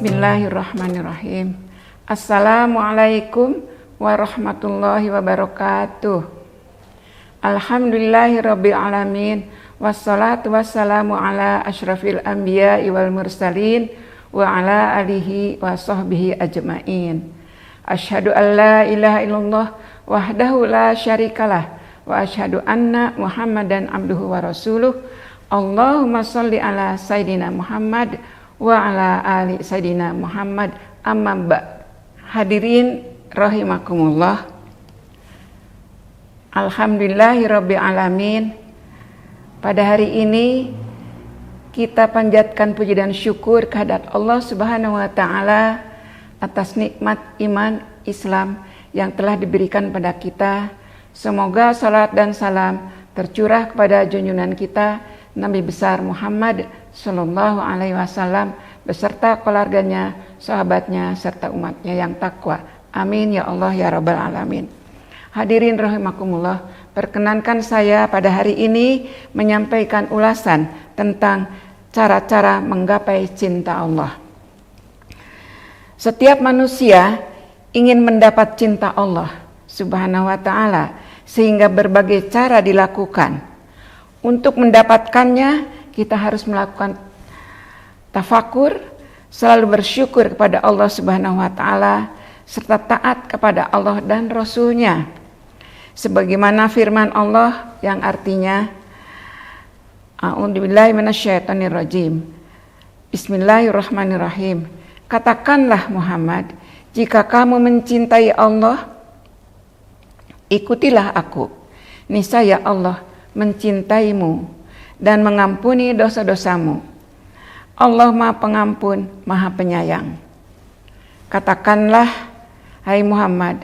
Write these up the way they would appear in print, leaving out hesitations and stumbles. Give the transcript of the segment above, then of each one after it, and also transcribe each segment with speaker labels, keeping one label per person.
Speaker 1: Bismillahirrahmanirrahim. Assalamualaikum warahmatullahi wabarakatuh. Alhamdulillahirabbil alamin. Wassalatu wassalamu ala asyrafil anbiya'i wal mursalin wa ala alihi wa sahbihi ajma'in. Asyhadu an la ilaha illallah wahdahu la syarikalah wa asyhadu anna Muhammadan abduhu wa rasuluh. Allahumma shalli ala sayyidina Muhammad wa ala ali sayyidina Muhammad. Amma ba'd. Hadirin rahimakumullah. Alhamdulillahirabbil alamin. Pada hari ini kita panjatkan puji dan syukur kehadirat Allah Subhanahu wa taala atas nikmat iman Islam yang telah diberikan pada kita. Semoga salat dan salam tercurah kepada junjungan kita Nabi besar Muhammad sallallahu alaihi wasallam beserta keluarganya, sahabatnya serta umatnya yang takwa. Amin ya Allah ya rabbal alamin. Hadirin rahimakumullah, perkenankan saya pada hari ini menyampaikan ulasan tentang cara-cara menggapai cinta Allah. Setiap manusia ingin mendapat cinta Allah Subhanahu wa taala sehingga berbagai cara dilakukan. Untuk mendapatkannya kita harus melakukan tafakur, selalu bersyukur kepada Allah Subhanahu wa taala serta taat kepada Allah dan Rasul-Nya. Sebagaimana firman Allah yang artinya A'udzubillahi minasyaitonirrajim. Bismillahirrahmanirrahim. Katakanlah Muhammad, jika kamu mencintai Allah, ikutilah aku. Niscaya Allah mencintaimu dan mengampuni dosa-dosamu. Allah Maha Pengampun, Maha Penyayang. Katakanlah, hai Muhammad,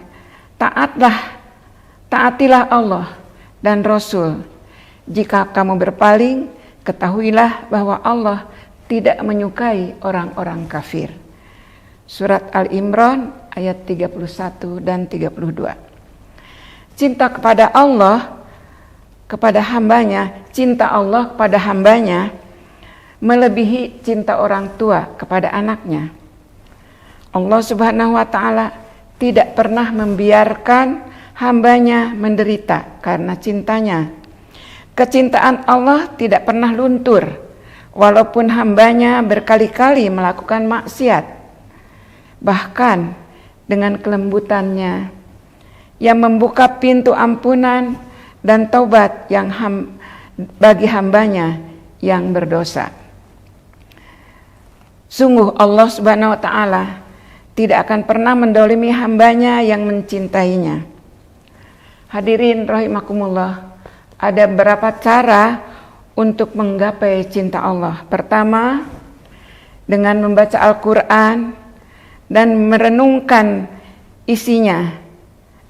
Speaker 1: taatilah Allah dan Rasul. Jika kamu berpaling, ketahuilah bahwa Allah tidak menyukai orang-orang kafir. Surat Al-Imran ayat 31 dan 32. Cinta kepada Allah kepada hambanya, cinta Allah kepada hambanya melebihi cinta orang tua kepada anaknya. Allah Subhanahu wa taala tidak pernah membiarkan hambanya menderita karena cintanya. Kecintaan Allah tidak pernah luntur walaupun hambanya berkali-kali melakukan maksiat. Bahkan dengan kelembutannya yang membuka pintu ampunan dan taubat yang bagi hambanya yang berdosa. Sungguh Allah Subhanahu wa taala tidak akan pernah mendolimi hambanya yang mencintainya. Hadirin rahimakumullah, ada beberapa cara untuk menggapai cinta Allah. Pertama, dengan membaca Al-Quran dan merenungkan isinya.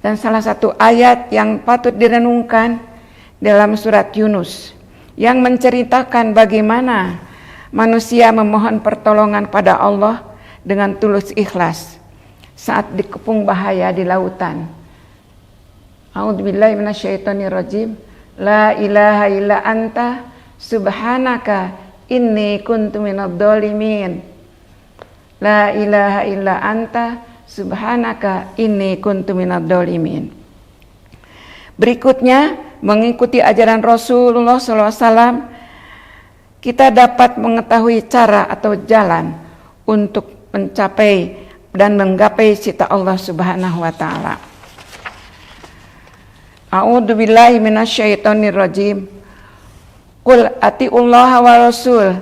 Speaker 1: Dan salah satu ayat yang patut direnungkan dalam surat Yunus yang menceritakan bagaimana manusia memohon pertolongan pada Allah dengan tulus ikhlas saat dikepung bahaya di lautan. A'udzubillahi minasyaitonirrajim. La ilaha illa anta subhanaka inni kuntu minadh-dhalimin. La ilaha illa anta subhanaka inni kuntu minadh-dhalimin. Berikutnya, mengikuti ajaran Rasulullah SAW, kita dapat mengetahui cara atau jalan untuk mencapai dan menggapai cinta Allah Subhanahu wa taala. A'udzubillahi minasyaitonirrajim. Qul atiullaha wa rasul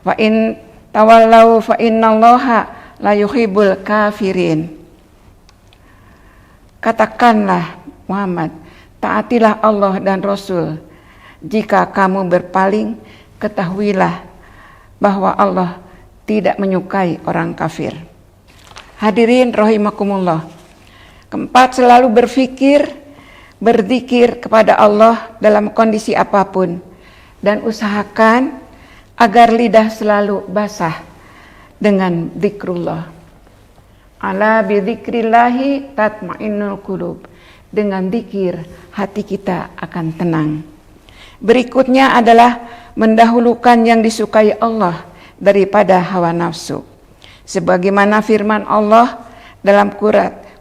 Speaker 1: fa in tawallau fa innallaha la yuhibbul kafirin. Katakanlah Muhammad, taatilah Allah dan Rasul. Jika kamu berpaling, ketahuilah bahwa Allah tidak menyukai orang kafir. Hadirin rahimakumullah. Keempat, selalu berzikir kepada Allah dalam kondisi apapun dan usahakan agar lidah selalu basah dengan zikrullah. Ala bi dzikrillahi tatmainnul qulub. Dengan zikir hati kita akan tenang. Berikutnya adalah mendahulukan yang disukai Allah daripada hawa nafsu. Sebagaimana firman Allah dalam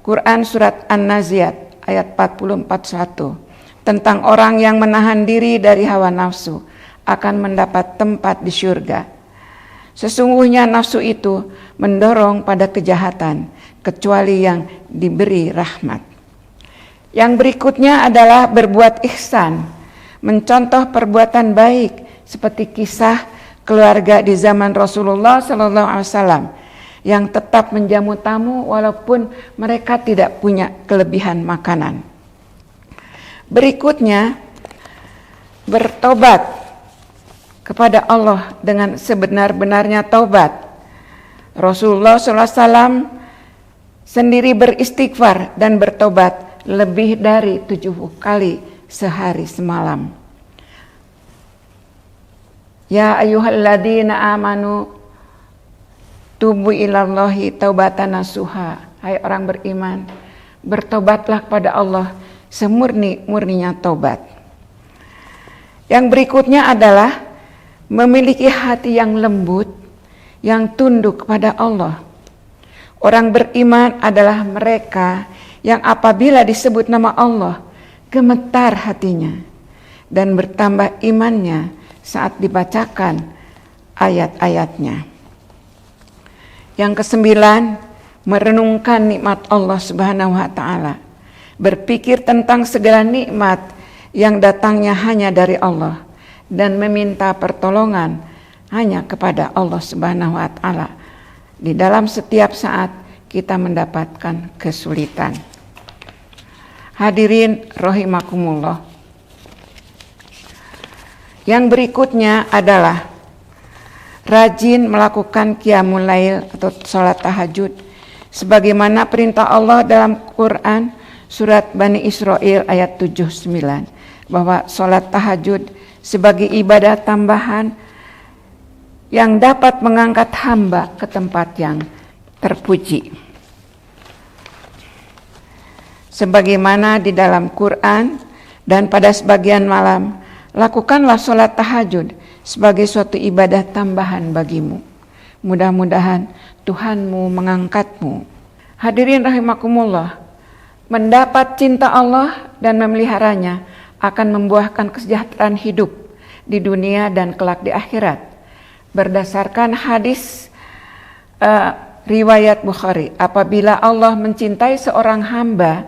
Speaker 1: Quran surat An-Naziat ayat 40-41 tentang orang yang menahan diri dari hawa nafsu akan mendapat tempat di surga. Sesungguhnya nafsu itu mendorong pada kejahatan kecuali yang diberi rahmat. Yang berikutnya adalah berbuat ihsan, mencontoh perbuatan baik seperti kisah keluarga di zaman Rasulullah SAW yang tetap menjamu tamu walaupun mereka tidak punya kelebihan makanan. Berikutnya, bertobat kepada Allah dengan sebenar-benarnya taubat. Rasulullah SAW sendiri beristighfar dan bertobat lebih dari 70 kali sehari semalam. Ya ayyuhalladzina amanu tubu ilallahi taubatan nasuha. Hai orang beriman, bertobatlah kepada Allah semurni-murninya taubat. Yang berikutnya adalah memiliki hati yang lembut, yang tunduk kepada Allah. Orang beriman adalah mereka yang apabila disebut nama Allah, gemetar hatinya dan bertambah imannya saat dibacakan ayat-ayatnya. Yang kesembilan, merenungkan nikmat Allah Subhanahu wa taala. Berpikir tentang segala nikmat yang datangnya hanya dari Allah dan meminta pertolongan hanya kepada Allah Subhanahu wa taala. Di dalam setiap saat kita mendapatkan kesulitan. Hadirin rahimakumullah. Yang berikutnya adalah rajin melakukan qiyamul lail atau salat tahajud sebagaimana perintah Allah dalam Quran surat Bani Israil ayat 79 bahwa salat tahajud sebagai ibadah tambahan yang dapat mengangkat hamba ke tempat yang terpuji. Sebagaimana di dalam Quran dan pada sebagian malam, lakukanlah sholat tahajud sebagai suatu ibadah tambahan bagimu. Mudah-mudahan Tuhanmu mengangkatmu. Hadirin rahimakumullah, mendapat cinta Allah dan memeliharanya akan membuahkan kesejahteraan hidup di dunia dan kelak di akhirat. Berdasarkan hadis riwayat Bukhari, apabila Allah mencintai seorang hamba,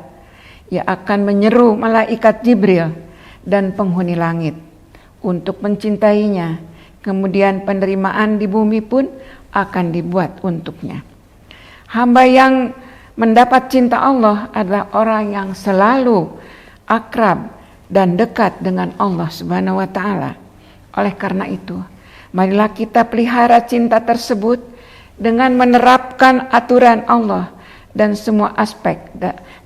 Speaker 1: ia akan menyeru malaikat Jibril dan penghuni langit untuk mencintainya. Kemudian penerimaan di bumi pun akan dibuat untuknya. Hamba yang mendapat cinta Allah adalah orang yang selalu akrab dan dekat dengan Allah Subhanahu wa taala. Oleh karena itu, marilah kita pelihara cinta tersebut dengan menerapkan aturan Allah dan semua aspek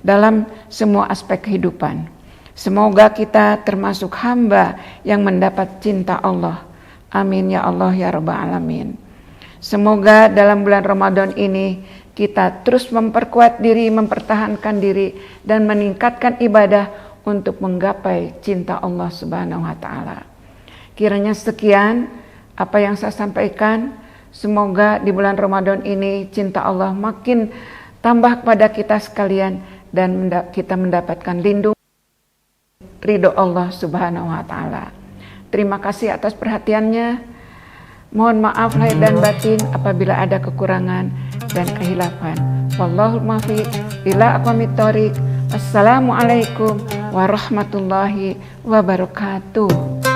Speaker 1: dalam semua aspek kehidupan. Semoga kita termasuk hamba yang mendapat cinta Allah. Amin ya Allah ya Rabbal alamin. Semoga dalam bulan Ramadan ini kita terus memperkuat diri, mempertahankan diri dan meningkatkan ibadah untuk menggapai cinta Allah Subhanahu wa taala. Kiranya sekian apa yang saya sampaikan. Semoga di bulan Ramadan ini cinta Allah makin tambah kepada kita sekalian dan kita mendapatkan lindung ridho Allah Subhanahu wa taala. Terima kasih atas perhatiannya. Mohon maaf lahir dan batin apabila ada kekurangan dan kehilafan. Wallahul muwaffiq ila aqwamit thoriq. Assalamualaikum warahmatullahi wabarakatuh.